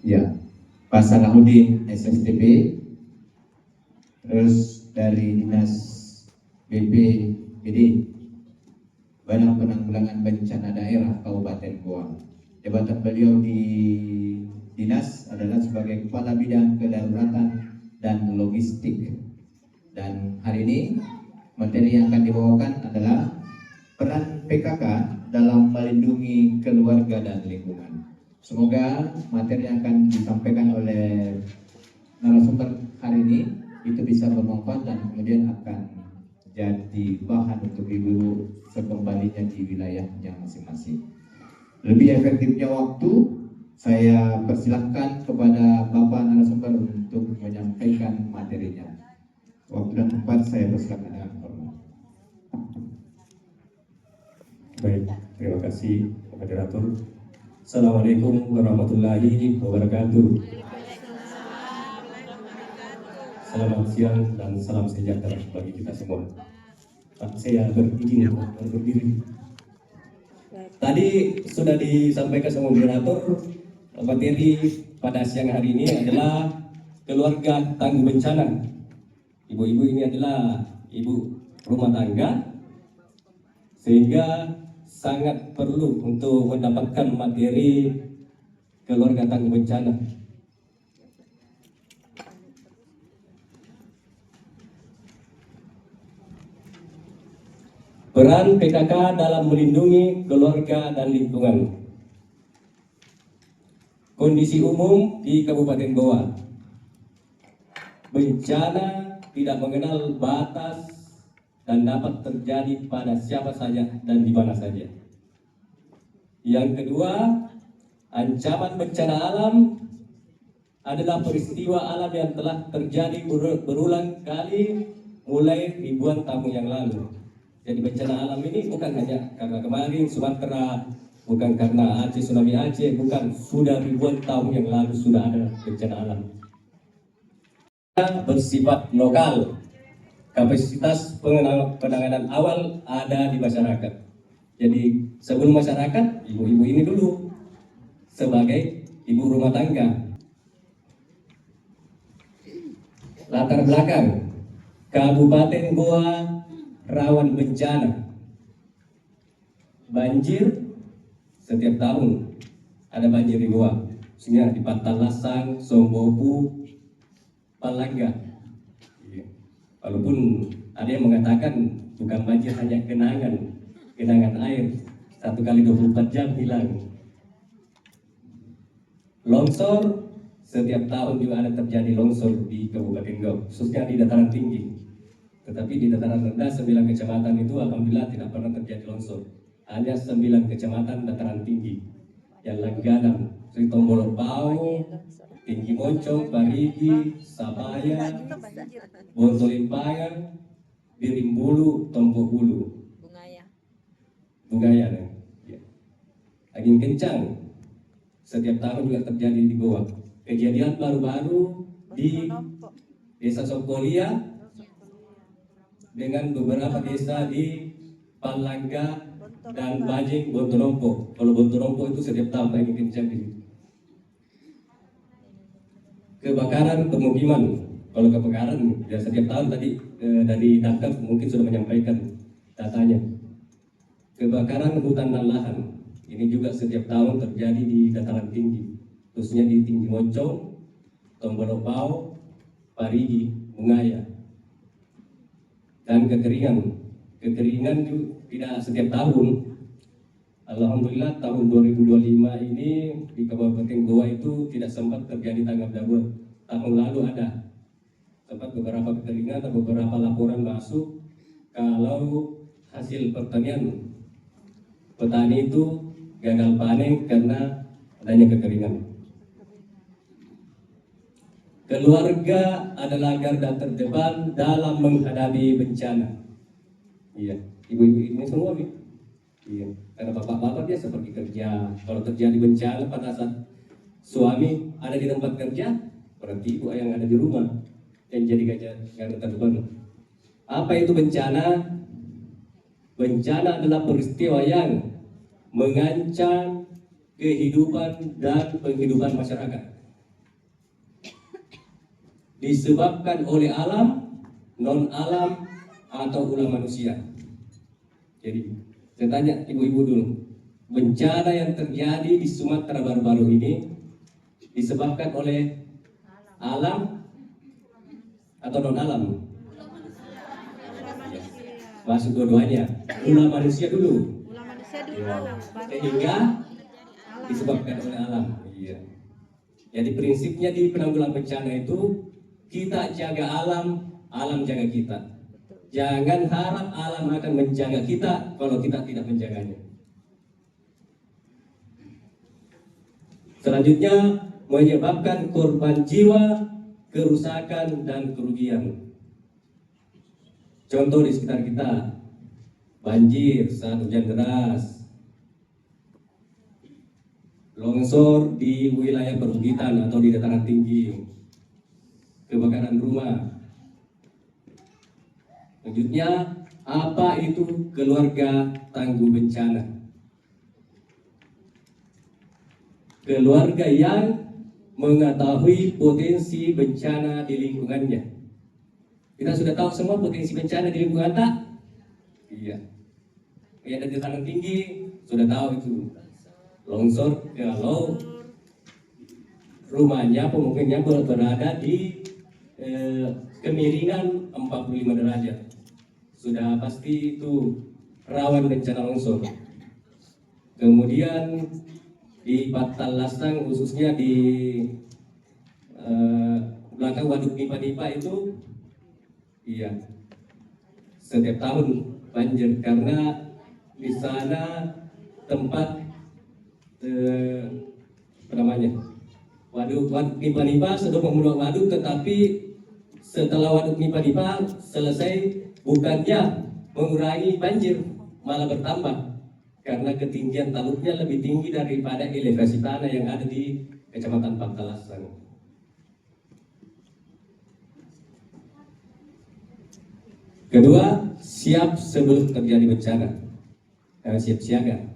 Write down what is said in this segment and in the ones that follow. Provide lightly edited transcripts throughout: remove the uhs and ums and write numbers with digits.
Ya, Pak Salahuddin SSTP, terus dari Dinas BPBD, Badan Penanggulangan Bencana Daerah Kabupaten Goa. Jabatan beliau di dinas adalah sebagai Kepala Bidang Kedaruratan dan Logistik. Dan hari ini materi yang akan dibawakan adalah peran PKK dalam melindungi keluarga dan lingkungan. Semoga materi yang akan disampaikan oleh narasumber hari ini itu bisa bermanfaat dan kemudian akan jadi bahan untuk ibu sekembalinya di wilayahnya masing-masing. Lebih efektifnya waktu, saya persilahkan kepada Bapak narasumber untuk menyampaikan materinya. Waktu dan tempat saya persilahkan dengan hormat. Baik, terima kasih moderator. Assalamualaikum warahmatullahi wabarakatuh. Selamat siang dan salam sejahtera bagi kita semua. Saya berizin berdiri. Tadi sudah disampaikan sama moderator, materi pada siang hari ini adalah keluarga tangguh bencana. Ibu-ibu ini adalah ibu rumah tangga, sehingga sangat perlu untuk mendapatkan materi keluarga tangguh bencana. Peran PKK dalam melindungi keluarga dan lingkungan. Kondisi umum di Kabupaten Goa. Bencana tidak mengenal batas dan dapat terjadi pada siapa saja dan di mana saja. Yang kedua, ancaman bencana alam adalah peristiwa alam yang telah terjadi berulang kali mulai ribuan tahun yang lalu. Jadi bencana alam ini bukan hanya karena kemarin Sumatera, bukan karena Aceh, tsunami Aceh, bukan, sudah ribuan tahun yang lalu sudah ada bencana alam. Bersifat lokal, kapasitas penanganan awal ada di masyarakat. Jadi sebelum masyarakat, ibu-ibu ini dulu sebagai ibu rumah tangga. Latar belakang, Kabupaten Goa rawan bencana, banjir setiap tahun ada banjir di Goa, khususnya di Pantalasang, Somboku, Palangga. Walaupun ada yang mengatakan bukan banjir, hanya genangan air 1 kali 24 jam hilang. Longsor setiap tahun juga ada terjadi longsor di Kabupaten Goa, khususnya di dataran tinggi. Tetapi di dataran rendah 9 kecamatan itu alhamdulillah tidak pernah terjadi longsor. Hanya 9 kecamatan dataran tinggi yang langganan, seperti Tombolopao, Tinggi Moncong, Parigi, Sabaya, Bontolimpangan, Birimbulu, Tompok Bulu, Bungaya. Ya. Angin kencang setiap tahun juga terjadi di Goa. Kejadian baru-baru di Desa Sokolia dengan beberapa desa di Palangga dan Bajing, Bontorompo. Kalau Bontorompo itu setiap tahun angin kencang di situ. Kebakaran pemukiman. Kalau kebakaran ya setiap tahun tadi dari Dakar mungkin sudah menyampaikan datanya. Kebakaran hutan dan lahan ini juga setiap tahun terjadi di dataran tinggi, khususnya di Tinggi Moncong, Tombolopao, Parigi, Bungaya. Dan kekeringan juga tidak setiap tahun. Alhamdulillah tahun 2025 ini di Kabupaten Goa itu tidak sempat terjadi tanggap darurat. Tahun lalu ada sempat beberapa kekeringan atau beberapa laporan masuk kalau hasil pertanian petani itu gagal panen karena adanya kekeringan. Keluarga adalah garda terdepan dalam menghadapi bencana. Iya, ibu-ibu ini semua, iya. Karena bapak-bapak dia seperti kerja. Kalau terjadi bencana pada saat suami ada di tempat kerja, berarti ibu yang ada di rumah yang jadi garda terdepan. Apa itu bencana? Bencana adalah peristiwa yang mengancam kehidupan dan penghidupan masyarakat. disebabkan oleh alam, non alam, atau ulah manusia. Jadi saya tanya ibu-ibu dulu, bencana yang terjadi di Sumatera baru-baru ini disebabkan oleh alam atau non alam? Masuk dua-duanya. Ulah manusia dulu. Ya. Sehingga disebabkan oleh alam. Iya. Jadi prinsipnya di penanggulangan bencana itu kita jaga alam, alam jaga kita. Jangan harap alam akan menjaga kita kalau kita tidak menjaganya. Selanjutnya menyebabkan korban jiwa, kerusakan dan kerugian. Contoh di sekitar kita, banjir saat hujan deras, longsor di wilayah perbukitan atau di dataran tinggi, kebakaran rumah. Selanjutnya, apa itu keluarga tangguh bencana? Keluarga yang mengetahui potensi bencana di lingkungannya. Kita sudah tahu semua potensi bencana di lingkungan tak? Iya. Kayak ada dataran tinggi, sudah tahu itu. Longsor, kalau rumahnya, pemukimannya berada di kemiringan 45 derajat. Sudah pasti itu rawan bencana longsor. Kemudian di Patal Lastang, khususnya di belakang waduk Nipa-Nipa itu, iya, setiap tahun banjir karena di sana tempat waduk Nipa-Nipa sudah membuat waduk, tetapi setelah waduk Nipa-Nipa selesai bukannya mengurangi banjir, malah bertambah karena ketinggian taluknya lebih tinggi daripada elevasi tanah yang ada di Kecamatan Patal Lastang. Kedua, siap sebelum terjadi bencana, siap siaga.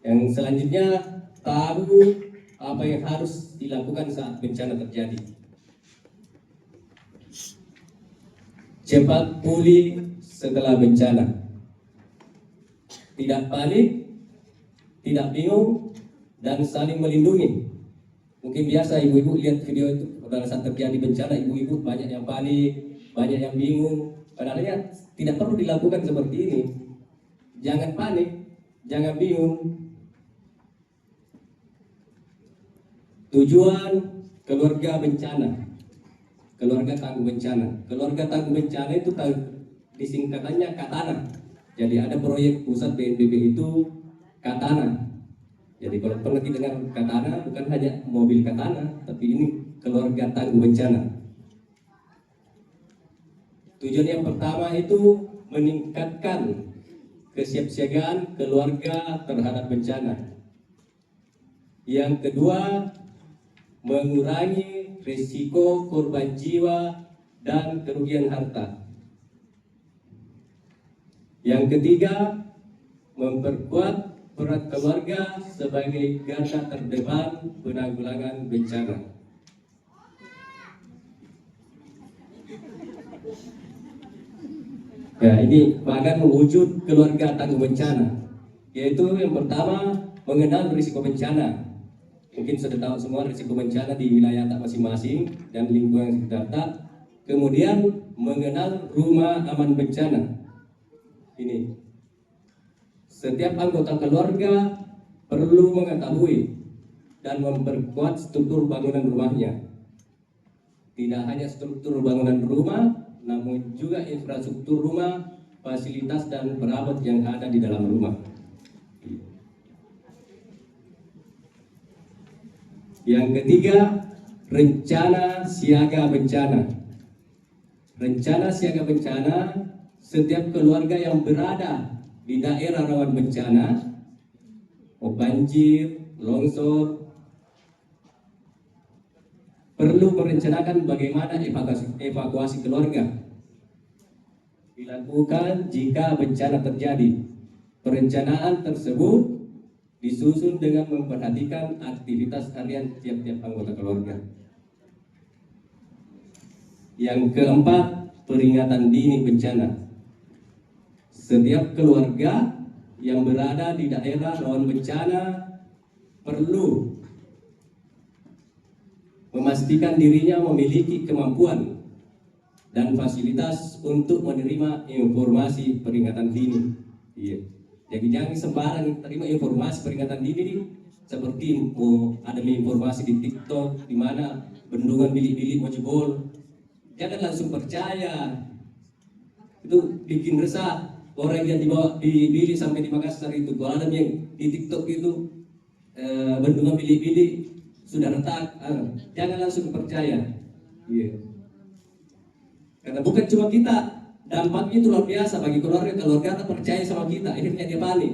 Yang selanjutnya, tahu apa yang harus dilakukan saat bencana terjadi. Cepat pulih setelah bencana. Tidak panik, tidak bingung, dan saling melindungi. Mungkin biasa ibu-ibu lihat video itu pada saat terjadi bencana, ibu-ibu banyak yang panik, banyak yang bingung. Padahal tidak perlu dilakukan seperti ini. Jangan panik, jangan bingung. Tujuan keluarga bencana, keluarga tangguh bencana. Keluarga tangguh bencana itu disingkatannya Katana. Jadi ada proyek pusat BNPB itu Katana. Jadi kalau pernah dengar Katana, bukan hanya mobil Katana, tapi ini keluarga tangguh bencana. Tujuan yang pertama itu meningkatkan kesiapsiagaan keluarga terhadap bencana. Yang kedua, mengurangi risiko korban jiwa dan kerugian harta. Yang ketiga, memperkuat peran keluarga sebagai garda terdepan penanggulangan bencana. Ya, ini bahkan mewujud keluarga tangguh bencana, yaitu yang pertama mengenal risiko bencana. Mungkin sudah tahu semua risiko bencana di wilayah tak masing-masing dan lingkungan sekitar tak. Kemudian mengenal rumah aman bencana. Ini setiap anggota keluarga perlu mengetahui dan memperkuat struktur bangunan rumahnya. Tidak hanya struktur bangunan rumah, namun juga infrastruktur rumah, fasilitas dan perabot yang ada di dalam rumah. Yang ketiga, rencana siaga bencana. Rencana siaga bencana, setiap keluarga yang berada di daerah rawan bencana, banjir, longsor, perlu merencanakan bagaimana evakuasi keluarga dilakukan jika bencana terjadi. Perencanaan tersebut disusun dengan memperhatikan aktivitas harian tiap-tiap anggota keluarga. Yang keempat, peringatan dini bencana. Setiap keluarga yang berada di daerah rawan bencana perlu memastikan dirinya memiliki kemampuan dan fasilitas untuk menerima informasi peringatan dini. Iya. Jadi jangan sembarang terima informasi peringatan dini nih, seperti ada informasi di TikTok di mana bendungan bilik-bilik mau jebol. Jangan langsung percaya. Itu bikin resah. Orang yang dibawa di bilik sampai di Makassar itu, kalau ada yang di TikTok itu bendungan bilik-bilik sudah retak, jangan langsung percaya. Yeah. Karena bukan cuma kita, dampaknya itu luar biasa bagi keluarga tak percaya sama kita, akhirnya dia panik.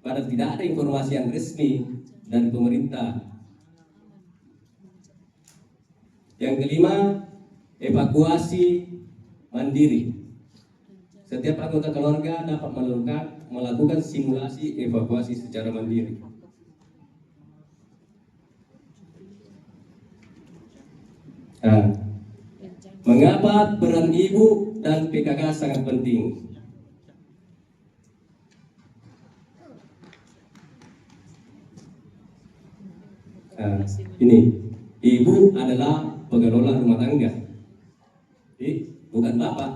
Padahal tidak ada informasi yang resmi dari pemerintah. Yang kelima, evakuasi mandiri. Setiap anggota keluarga dapat melakukan simulasi evakuasi secara mandiri. Mengapa peran ibu dan PKK sangat penting? Ini, ibu adalah pengelola rumah tangga. Bukan bapak.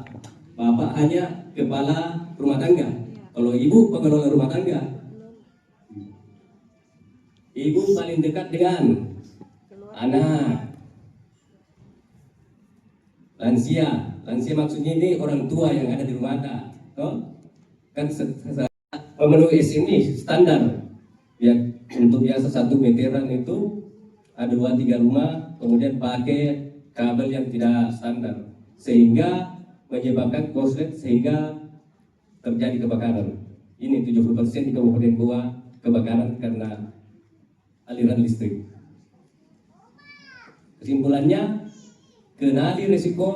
Bapak hanya kepala rumah tangga. Kalau ibu pengelola rumah tangga, ibu paling dekat dengan anak, lansia maksudnya ini orang tua yang ada di rumah tangga, kan memenuhi ini standar. Ya, untuk biasa 1 meteran itu ada 2-3 rumah, kemudian pakai kabel yang tidak standar, sehingga menyebabkan korslet sehingga terjadi kebakaran. Ini 70% di Kabupaten Goa kebakaran karena aliran listrik. Kesimpulannya, kenali risiko.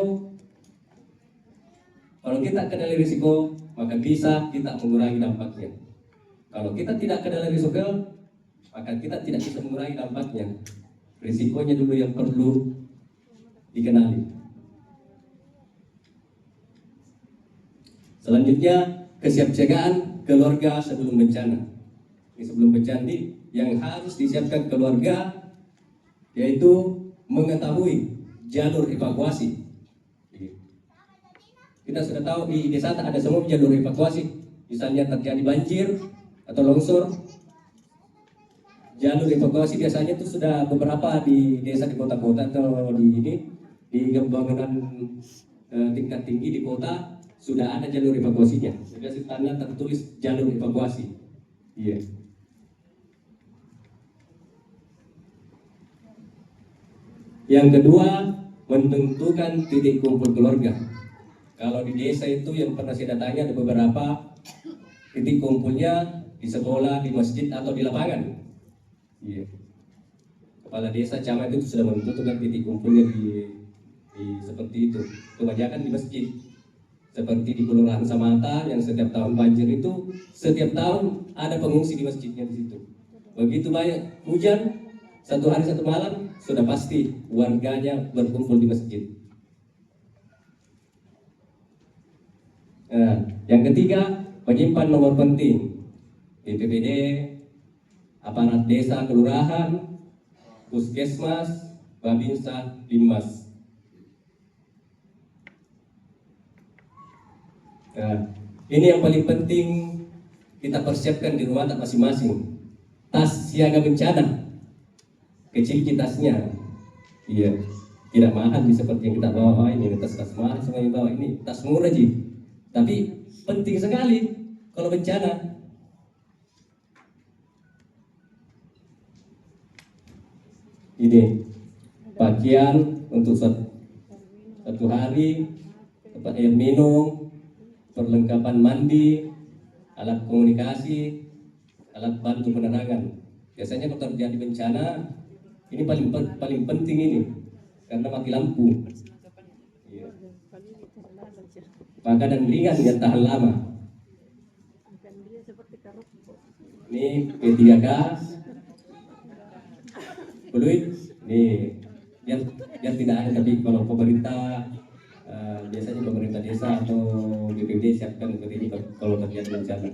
Kalau kita kenali risiko, maka bisa kita mengurangi dampaknya. Kalau kita tidak kenali risiko, maka kita tidak bisa mengurangi dampaknya. Risikonya dulu yang perlu dikenali. Selanjutnya, kesiapsiagaan keluarga sebelum bencana. Ini sebelum bencana yang harus disiapkan keluarga, yaitu mengetahui jalur evakuasi. Kita sudah tahu di desa ada semua jalur evakuasi. Misalnya terjadi banjir atau longsor, jalur evakuasi biasanya itu sudah beberapa di desa, di kota-kota atau di bangunan tingkat tinggi di kota sudah ada jalur evakuasinya. Sudah tanda tertulis jalur evakuasi. Iya. Yang kedua, menentukan titik kumpul keluarga. Kalau di desa itu yang pernah saya datangi ada beberapa titik kumpulnya di sekolah, di masjid atau di lapangan. Iya. Kepala desa camat itu sudah menentukan titik kumpulnya di seperti itu. Kebanyakan di masjid. Seperti di Kelurahan Samata yang setiap tahun banjir itu, setiap tahun ada pengungsi di masjidnya di situ. Begitu banyak hujan, 1 hari 1 malam, sudah pasti warganya berkumpul di masjid. Nah, yang ketiga, menyimpan nomor penting BPBD, aparat desa kelurahan, puskesmas, babinsa, linmas. Nah, ini yang paling penting kita persiapkan di rumah masing-masing. Tas siaga bencana, kecil tasnya, iya, tidak mahal seperti yang kita bawa ini. Tas mahal semua yang bawa ini, tas murah sih, tapi penting sekali kalau bencana. Ini pakaian untuk satu hari, tempat air minum, perlengkapan mandi, alat komunikasi, alat bantu penerangan. Biasanya kalau terjadi bencana, ini paling penting ini, karena mati lampu. Iya. Makanan ringan yang tahan lama. Ini P3 gas, fluid, nih biar tidak ada, tapi kalau pemerintah biasanya pemerintah desa atau BPBD siapkan seperti ini kalau terjadi bencana.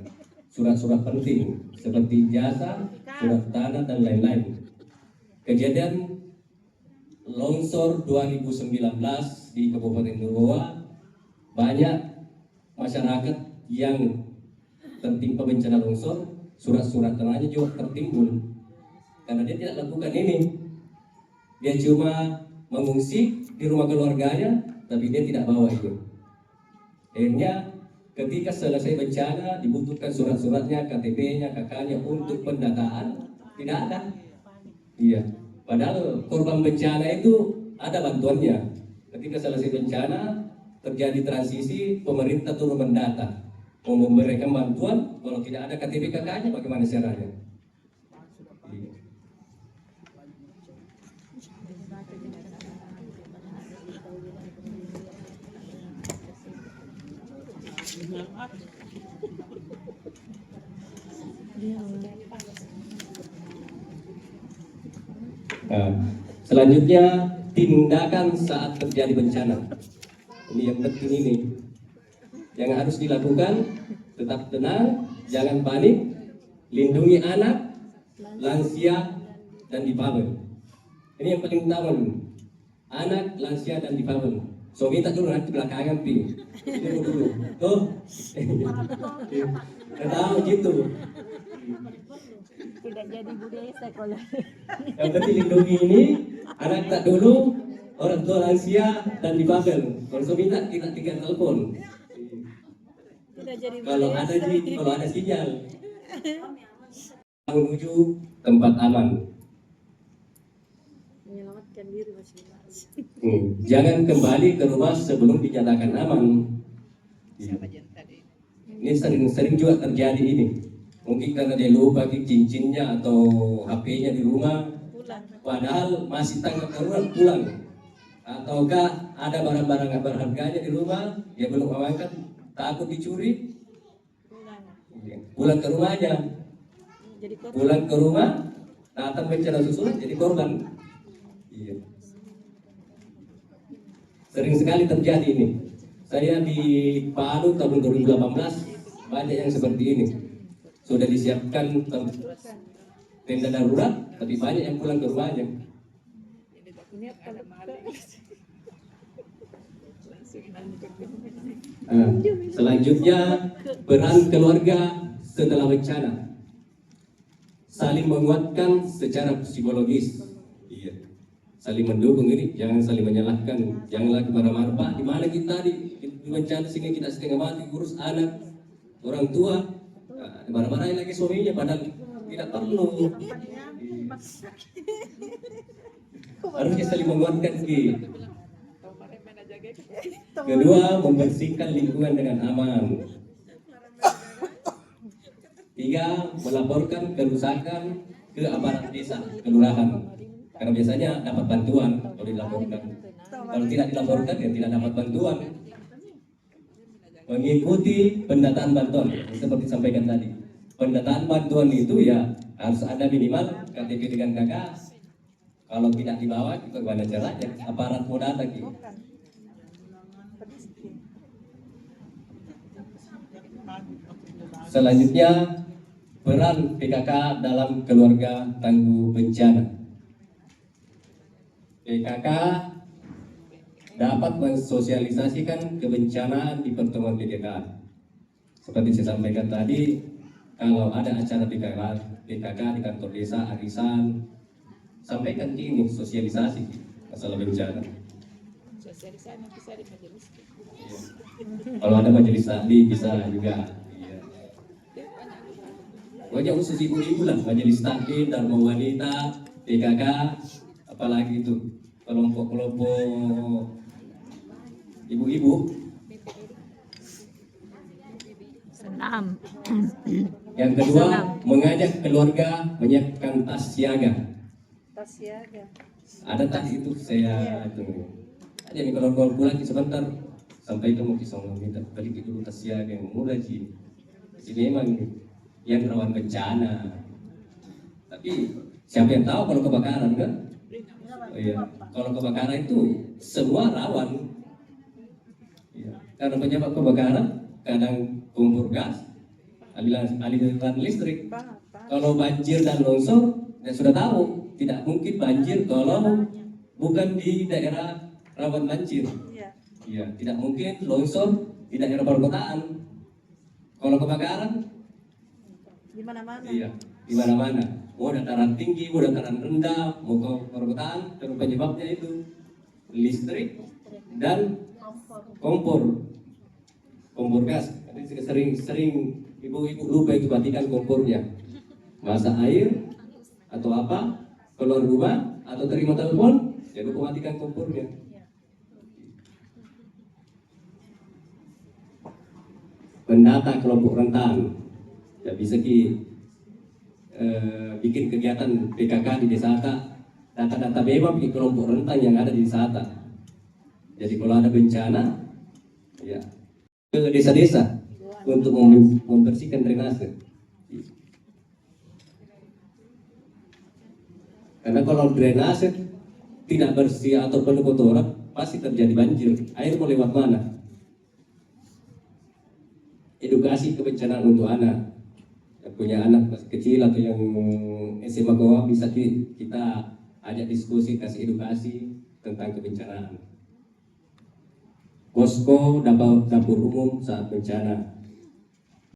Surat-surat penting seperti ijazah, surat tanah dan lain-lain. Kejadian longsor 2019 di Kabupaten Goa, banyak masyarakat yang tertimpa bencana longsor, surat-surat tanahnya juga tertimbun karena dia tidak lakukan ini. Dia cuma mengungsi di rumah keluarganya, tapi dia tidak bawa itu. Akhirnya ketika selesai bencana dibutuhkan surat-suratnya, KTP-nya, KK-nya untuk pendataan, tidak ada. Iya. Padahal korban bencana itu ada bantuannya. Ketika selesai bencana terjadi transisi, pemerintah turun mendata, mau memberikan bantuan. Kalau tidak ada KTP KK-nya, bagaimana caranya? Iya. Nah, selanjutnya tindakan saat terjadi bencana. Ini yang penting ini. Yang harus dilakukan, tetap tenang, jangan panik, lindungi anak, lansia, dan difabel. Ini yang paling utama dulu. Anak, lansia, dan difabel. So minta dulu nanti belakangan pi. Dulu. Tuh. Tahu gitu. Tidak jadi budaya sekolah. Yang penting lindungi ini, anak tak dulu, orang tua lansia, dan difabel. Kalau so minta kita tinggal telepon. Tidak jadi Kalau budaya. kalau ada sinyal, menuju tempat aman. Menyelamatkan diri masing-masing. Jangan kembali ke rumah sebelum dinyatakan aman. Ini sering juga terjadi ini. Mungkin karena dia lupa cincinnya atau HP-nya di rumah, Pulang. padahal masih tanggap darurat pulang. Ataukah ada barang-barang berharganya di rumah, dia belum amankan, takut dicuri, Pulang. pulang ke rumahnya. Jadi korban. Pulang ke rumah, datang bencana susulan jadi korban. Iya. Sering sekali terjadi ini. Saya di Palu tahun 2018 banyak yang seperti ini. Sudah disiapkan tenda darurat, tapi banyak yang pulang ke rumahnya. Selanjutnya peran keluarga setelah bencana. Saling menguatkan secara psikologis. Iya. Saling mendukung ini, jangan saling menyalahkan, jangan lagi marah-marah. Pak, di mana kita di bencana sini kita setengah mati, urus anak, orang tua, marah-marahin lagi suaminya, padahal tidak perlu. Harusnya saling menguatkan sih. Kedua, membersihkan lingkungan dengan aman. Tiga, melaporkan kerusakan ke aparat desa, kelurahan. Karena biasanya dapat bantuan kalau dilaporkan. Kalau tidak dilaporkan ya tidak dapat bantuan. Mengikuti pendataan bantuan seperti disampaikan tadi. Pendataan bantuan itu ya harus ada minimal KTP dengan KK. Kalau tidak dibawa, bagaimana caranya? Aparat mau datang gitu. Selanjutnya peran PKK dalam keluarga tangguh bencana. PKK dapat mensosialisasikan kebencanaan di pertemuan PKK. Seperti saya sampaikan tadi, kalau ada acara PKK di kantor desa, arisan, sampaikan ini sosialisasi masalah bencana. Sosialisasi bisa di majelis. Iya. Kalau ada majelis taklim bisa juga. Iya. Pokoknya khusus ibu-ibu lah, majelis taklim, dharma wanita, PKK, apalagi itu kelompok-kelompok ibu-ibu. Senam. Yang kedua, mengajak keluarga menyiapkan tas siaga. Tas siaga. Ada tas itu saya tunggu. Aja nih kalau pulang sebentar sampai itu mau kisah minta balik dulu tas siaga yang murah sih. Ini memang yang rawan bencana. Tapi siapa yang tahu kalau kebakaran kan? Oh iya. Kalau kebakaran itu semua rawan. karena penyebab kebakaran kadang kompor gas, aliran listrik. Kalau banjir dan longsor, ya sudah tahu tidak mungkin banjir kalau bukan di daerah rawan banjir. Iya, tidak mungkin longsor di daerah perkotaan. Kalau kebakaran Di mana-mana. iya, di mana-mana. Mau dataran tinggi, mau dataran rendah, mau ke perkotaan, dan penyebabnya itu listrik dan kompor gas. Jadi sering ibu-ibu lupa itu matikan kompornya. Masak air atau apa, keluar rumah atau terima telepon, ya lupa matikan kompornya. Pendata kelompok rentan, ya bisa bikin kegiatan PKK di desa Ata, data-data bebas di kelompok rentan yang ada di desa Ata. Jadi kalau ada bencana, ya ke desa-desa untuk membersihkan drainase. Karena kalau drainase tidak bersih atau penuh kotoran, pasti terjadi banjir. Air mau lewat mana? Edukasi kebencanaan untuk anak. Yang punya anak masih kecil atau yang SMA ke bawah bisa kita ajak diskusi, kasih edukasi tentang kebencanaan. Posko dapur umum saat bencana.